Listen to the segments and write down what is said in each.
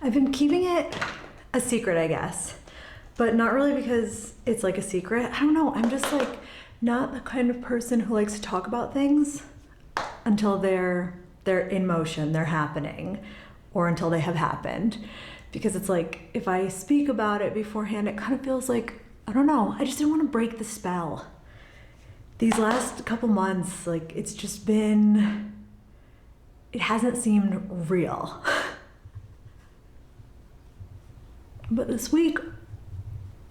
I've been keeping it a secret, I guess, but not really because it's like a secret. I don't know. I'm just like not the kind of person who likes to talk about things until they're in motion, they're happening, or until they have happened. Because it's like, if I speak about it beforehand, it kind of feels like, I don't know, I just didn't want to break the spell. These last couple months, like, it's just been, it hasn't seemed real. But this week,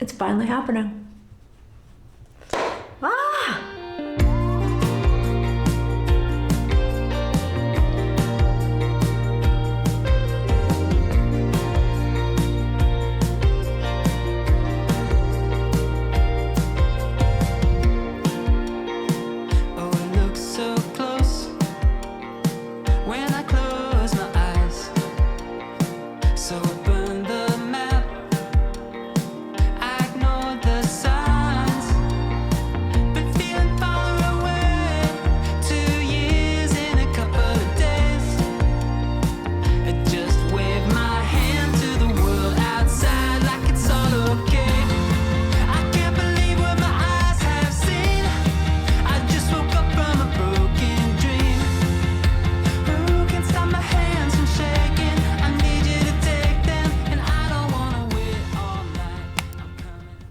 it's finally happening. Ah!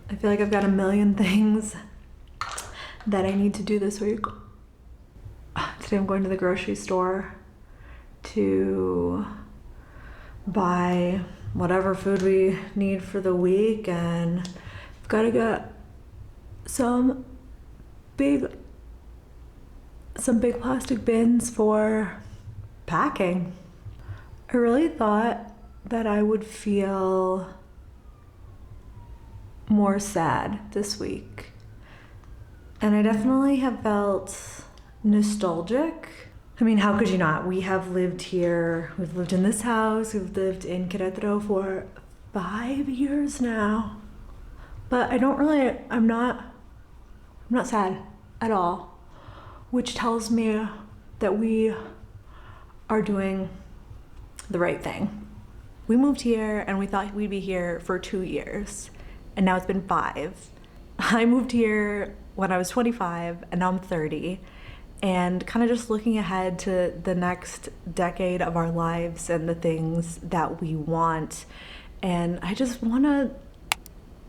I feel like I've got a million things that I need to do this week. Today I'm going to the grocery store to buy whatever food we need for the week, and I've got to get some big plastic bins for packing. I really thought that I would feel more sad this week, and I definitely have felt nostalgic. I mean, how could you not? We have lived here, we've lived in this house, we've lived in Querétaro for 5 years now, but I'm not sad at all, which tells me that we are doing the right thing. We moved here and we thought we'd be here for 2 years. And now it's been 5. I moved here when I was 25 and now I'm 30. And kind of just looking ahead to the next decade of our lives and the things that we want. And I just want to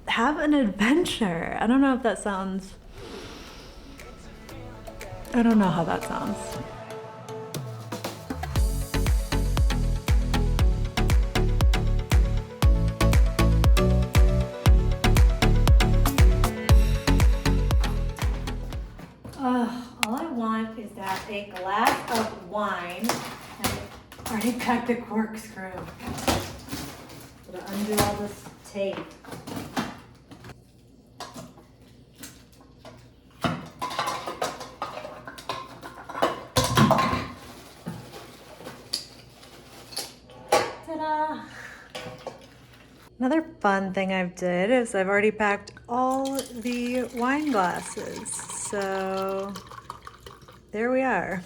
have an adventure. I don't know how that sounds. All I want is to have a glass of wine, and I already packed the corkscrew. Gotta undo all this tape. Ta-da! Another fun thing I've did is I've already packed all the wine glasses. So there we are.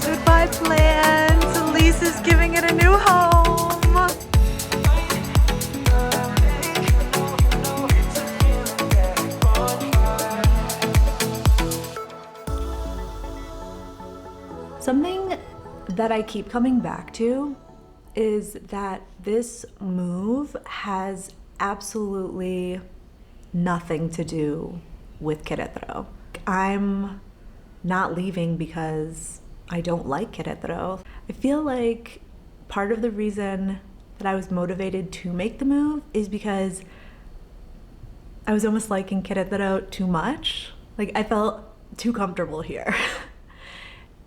Goodbye plants. Elise is giving it a new home. Something that I keep coming back to is that this move has absolutely nothing to do with Querétaro. I'm not leaving because I don't like Querétaro. I feel like part of the reason that I was motivated to make the move is because I was almost liking Querétaro too much. Like, I felt too comfortable here.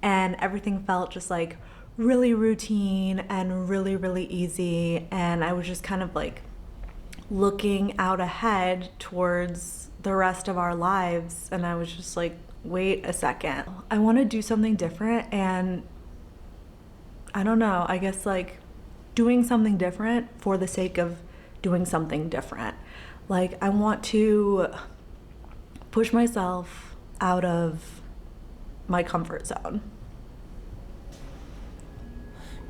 And everything felt just like really routine and really, really easy. And I was just kind of like looking out ahead towards the rest of our lives. And I was just like, wait a second. I want to do something different. And I don't know, I guess like doing something different for the sake of doing something different. Like, I want to push myself out of my comfort zone.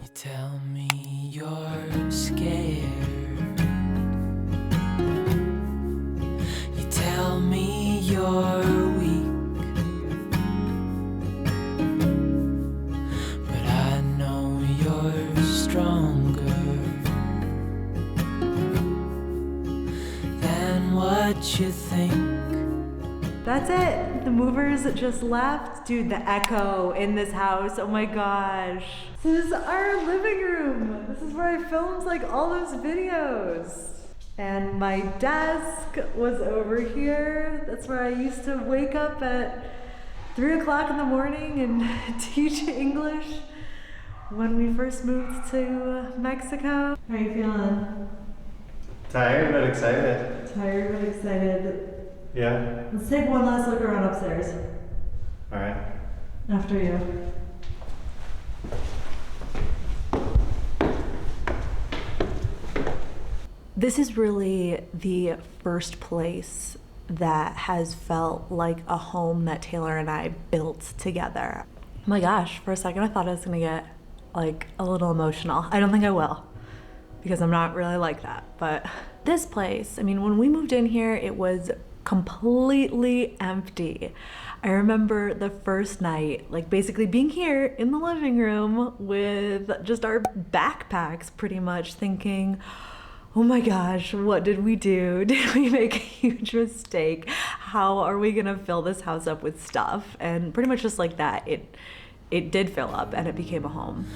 You tell me you're scared. You tell me you're weak. But I know you're stronger than what you think. That's it. The movers just left. Dude, the echo in this house. Oh my gosh. This is our living room. This is where I filmed like all those videos. And my desk was over here. That's where I used to wake up at 3 o'clock in the morning and teach English when we first moved to Mexico. How are you feeling? Tired but excited. Tired but excited. Yeah. Let's take one last look around upstairs. All right. After you. This is really the first place that has felt like a home that Taylor and I built together. Oh my gosh, for a second I thought I was gonna get like a little emotional. I don't think I will, because I'm not really like that. But this place, I mean, when we moved in here, it was completely empty. I remember the first night, like basically being here in the living room with just our backpacks pretty much, thinking, oh my gosh, what did we do? Did we make a huge mistake? How are we gonna fill this house up with stuff? And pretty much just like that, it did fill up and it became a home.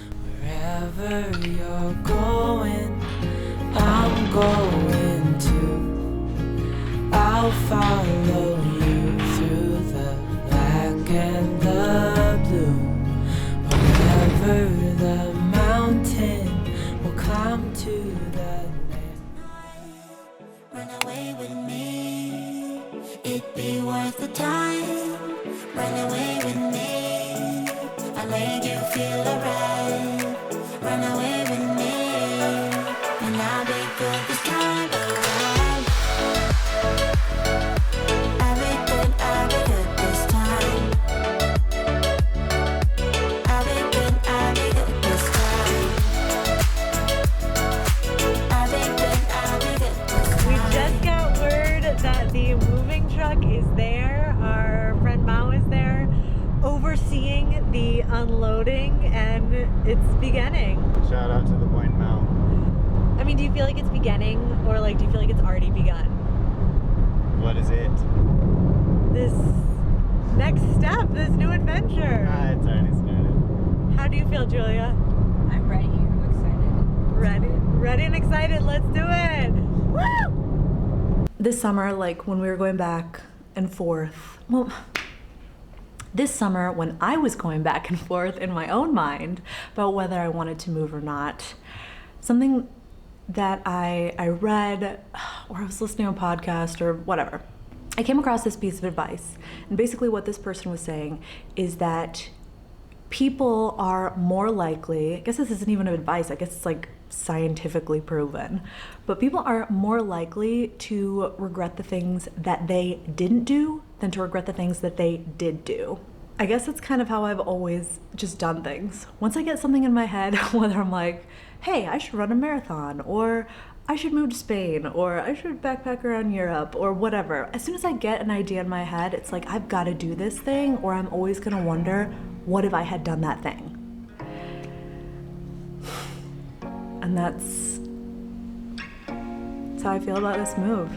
Wherever you're going, I'm going to. I'll follow you through the black and the blue. Wherever the mountain will climb to the Run away with me, it'd be worth the time. Run away with me, I'll make you feel alright. Run away with me, and I'll be good this time around. I'll be good this time. I'll be good this time. I'll be good this time. We just got word that the moving truck is there. Our friend Mao is there overseeing the unloading, and it's beginning. Shout out to the Point Mount. I mean, do you feel like it's beginning, or like do you feel like it's already begun? What is it? This next step, this new adventure. It's already started. How do you feel, Julia? I'm ready. I'm excited. Ready and excited. Let's do it. Woo! This summer, like when we were going back and forth, well, this summer when I was going back and forth in my own mind about whether I wanted to move or not, something that I read, or I was listening to a podcast or whatever, I came across this piece of advice. And basically what this person was saying is that people are more likely, I guess this isn't even advice, I guess it's like scientifically proven, but people are more likely to regret the things that they didn't do than to regret the things that they did do. I guess that's kind of how I've always just done things. Once I get something in my head, whether I'm like, hey, I should run a marathon, or I should move to Spain, or I should backpack around Europe, or whatever. As soon as I get an idea in my head, it's like, I've got to do this thing, or I'm always gonna wonder, what if I had done that thing? And that's how I feel about this move.